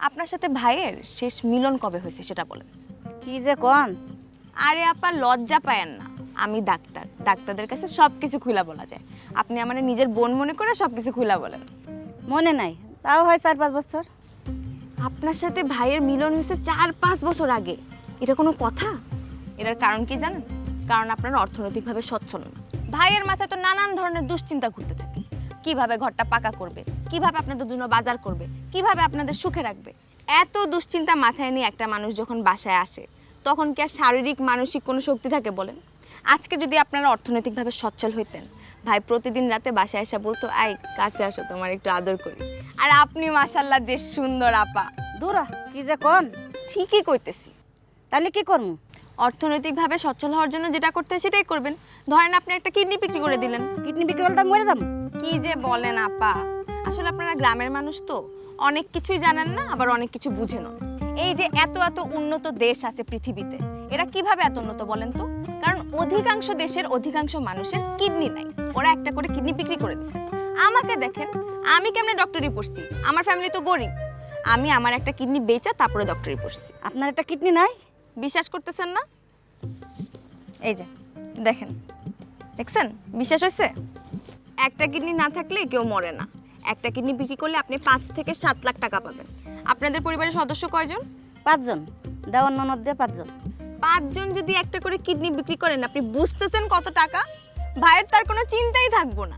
আপনার সাথে ভাইয়ের শেষ মিলন কবে হয়েছে সেটা বলেন। কি যে কোন? আরে আপা লজ্জা পায়েন না, আমি ডাক্তার, ডাক্তারদের কাছে সব কিছু খুলা বলা যায়। আপনি আমার নিজের বোন মনে করে সব কিছু খুলা বলেন। মনে নাই, তাও হয় 4-5 বছর। আপনার সাথে ভাইয়ের মিলন হয়েছে 4-5 বছর আগে, এটা কোনো কথা? এটার কারণ কি জানেন? কারণ আপনারা অর্থনৈতিকভাবে সচ্ছল না। ভাইয়ের মাথায় তো নানান ধরনের দুশ্চিন্তা ঘুরতে থাকে। কিভাবে ঘরটা পাকা করবে, কিভাবে আপনাদের জন্য বাজার করবে, কিভাবে আপনাদের সুখে রাখবে। এত দুশ্চিন্তা মাথায় নিয়ে একটা মানুষ যখন বাসায় আসে, তখন কি আর শারীরিক মানসিক কোনো শক্তি থাকে বলেন? আজকে যদি আপনারা অর্থনৈতিকভাবে সচ্ছল হইতেন, ভাই প্রতিদিন রাতে বাসায় এসে বলতো, আই কাছে আসো, তোমার একটু আদর করি। আর আপনি মাশাআল্লাহ যে সুন্দর আপা। দূরা কি যে কোন? ঠিকই কইতেছি। তাহলে কি করমু? অর্থনৈতিকভাবে সচ্ছল হওয়ার জন্য যেটা করতে হয় সেটাই করবেন। ধরেন আপনি একটা কিডনি বিক্রি করে দিলেন। কিডনি বিক্রি করলে মরে যাবো? কি যে বলেন আপা, আসলে আপনারা গ্রামের মানুষ তো অনেক কিছুই জানেন না, আবার অনেক কিছু বুঝেন না। এই যে এত এত উন্নত দেশ আছে পৃথিবীতে, এরা কিভাবে এত উন্নত বলেন তো? কারণ অধিকাংশ দেশের অধিকাংশ মানুষের কিডনি নাই, ওরা একটা করে কিডনি বিক্রি করে দিচ্ছে। আমাকে দেখেন, আমি কেমনে ডক্টরি পড়ছি, আমার ফ্যামিলি তো গরিব, আমি আমার একটা কিডনি বেচা তারপরে ডক্টরি পড়ছি। আপনার একটা কিডনি নাই? বিশ্বাস করতেছেন না? এই যে দেখেন, দেখছেন? বিশ্বাস হয়েছে? একটা কিডনি না থাকলে কেউ মরে না। একটা কিডনি বিক্রি করলে আপনি 5 থেকে 7 লাখ টাকা পাবেন। আপনাদের পরিবারের সদস্য কয়জন? 5 জন। দেওয়ার ননদ দিয়ে 5 জন। 5 জন যদি একটা করে কিডনি বিক্রি করেন, আপনি বুঝতেছেন কত টাকা? ভাইয়ের তার কোনো চিন্তাই থাকবো না,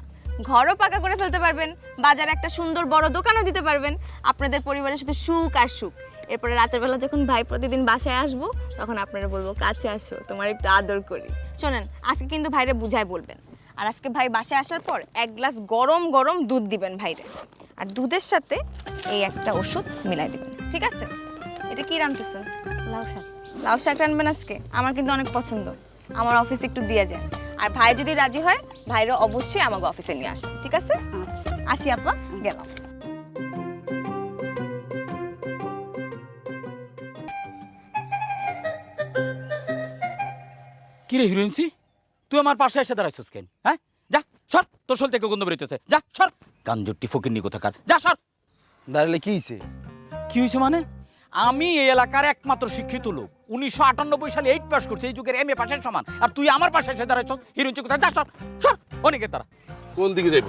ঘরও পাকা করে ফেলতে পারবেন, বাজারে একটা সুন্দর বড় দোকানও দিতে পারবেন। আপনাদের পরিবারের শুধু সুখ আর সুখ। এরপরে রাতের বেলা যখন ভাই প্রতিদিন বাসায় আসবো, তখন আপনারা বলবো, কাছে আসো, তোমার একটু আদর করি। শোনেন, আজকে কিন্তু ভাইরে বুঝায় বলবেন। আর আজকে ভাই বাসায় আসার পর 1 গ্লাস গরম গরম দুধ দিবেন ভাইরে, আর দুধের সাথে এই একটা ওষুধ মিলাই দিবেন, ঠিক আছে? এটা কি রান্তেছেন? লাউ শাক। লাউ শাক রান্নবেন আজকে? আমার কিন্তু অনেক পছন্দ, আমার অফিসে একটু দিয়ে যায়। আর ভাই যদি রাজি হয়, ভাইরা অবশ্যই আমাকে অফিসে নিয়ে আসবেন, ঠিক আছে? আচ্ছা। আসি আপা, গেলাম। কি রে হিরোইনসি, তুই আমার পাশে এসে দাঁড়াইছিস কেন? হ্যাঁ, যা সর, তোর শরীর থেকে গন্ধ বেরোতেছে, যা সর। কানজুট্টি ফকিরনি কোথাকার, যা সর। দাঁড়ালে কি হয়েছে? কি হয়েছে মানে? আমি এই এলাকার একমাত্র শিক্ষিত লোক, 1998 সালে 8 পাস করছি, এই যুগের MA পাশের সমান। আর তুই আমার পাশে এসে দাঁড়াইছিস, হিরোইনসি কোথায়? যা সর, সর। অনেকে তারা কোন দিকে যাইব?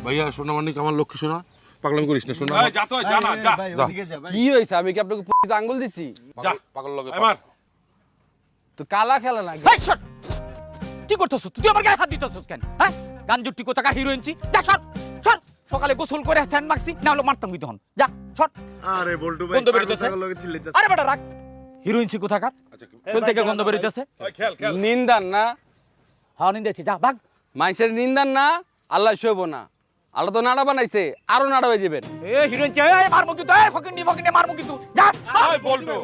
ভাইয়া সোনা মানিক আমার লক্ষ্মী সোনা, পাগলামি করিস না সোনা। যা তো যা না যা কি হয়েছে? আমি কি আপনাকে পুরোটা আঙ্গুল দিছি? যা পাগল লগে এবার তো কালা খেলা না। এই সর। কি করতেছ তুই? আমার গায়ে হাত দিতেছিস কেন? হ্যাঁ, কানজুট্টি কোথাকার হিরোইনসি, যা সর, সর। সকালে গোসল করে স্যান্ড মাখছি, না হলো মারতাম কিন্তু হন, যা সর। আরে বল্টু ভাই গন্ধ বেরোতেছে। পাগল লগে চিল্লাইতাছ। আরে বেটা রাখ। হিরোইনসি কোথাকার? শরীর থেকে গন্ধ বেরোতেছে। ওই খেল খেল নিন্দান না, হ্যাঁ নিন্দেছি, যা ভাগ। মানুষের নিন্দান না, আল্লাহ শোভ না। আল্লাহ তো নাড়া বানাইছে, আরো নাড়া হয়ে যাবেন। এ হিরোইনসি, এই মারমু কিন্তু, এই ফকিন্নি মারমু কিন্তু, যা সর। ওই বলটো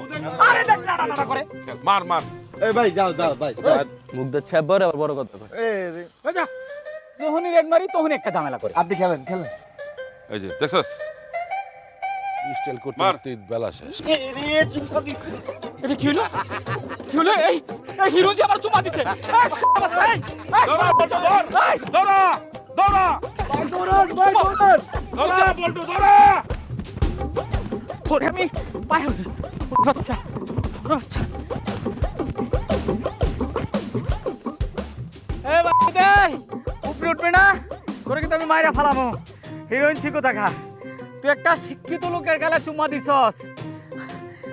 আরে দেখ নাড়া নাড়া করে। মার মার এই ভাই যাও যাও ভাই। মুখ দিয়ে ছ্যাপ ভরে আবার বড় কথা কয়। ওই যা। যখনই রেড মারি তখনই একটা ঝামেলা করে। আপনি খেলেন খেলেন। এই যে দেখছস স্টাইল করতে মার। করতে বেলা শেষ। এটা কি হলো? কি হলো? এই হিরোইনসি আমার চুমা দিছে। এই, ধরা বলটো ধর এই, ধরা ধরা ধরা বলটো ধরা ধরে আমি পায়ে বাচ্চা বাচ্চা। এ বাচ্চা উপরে উঠবে না, তোরে কিন্তু আমি মাইরা ফালামো। হিরোইনসি কোথাকার? তুই একটা শিক্ষিত লোকের গালে চুমা দিছস,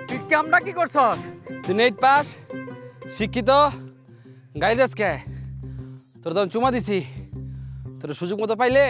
তুই কামটা কি করছস? তুই 8 পাস, শিক্ষিত, গাড়ি দাস কে? তোর তখন চুমা দিছি, তোর সুযোগ মতো পাইলে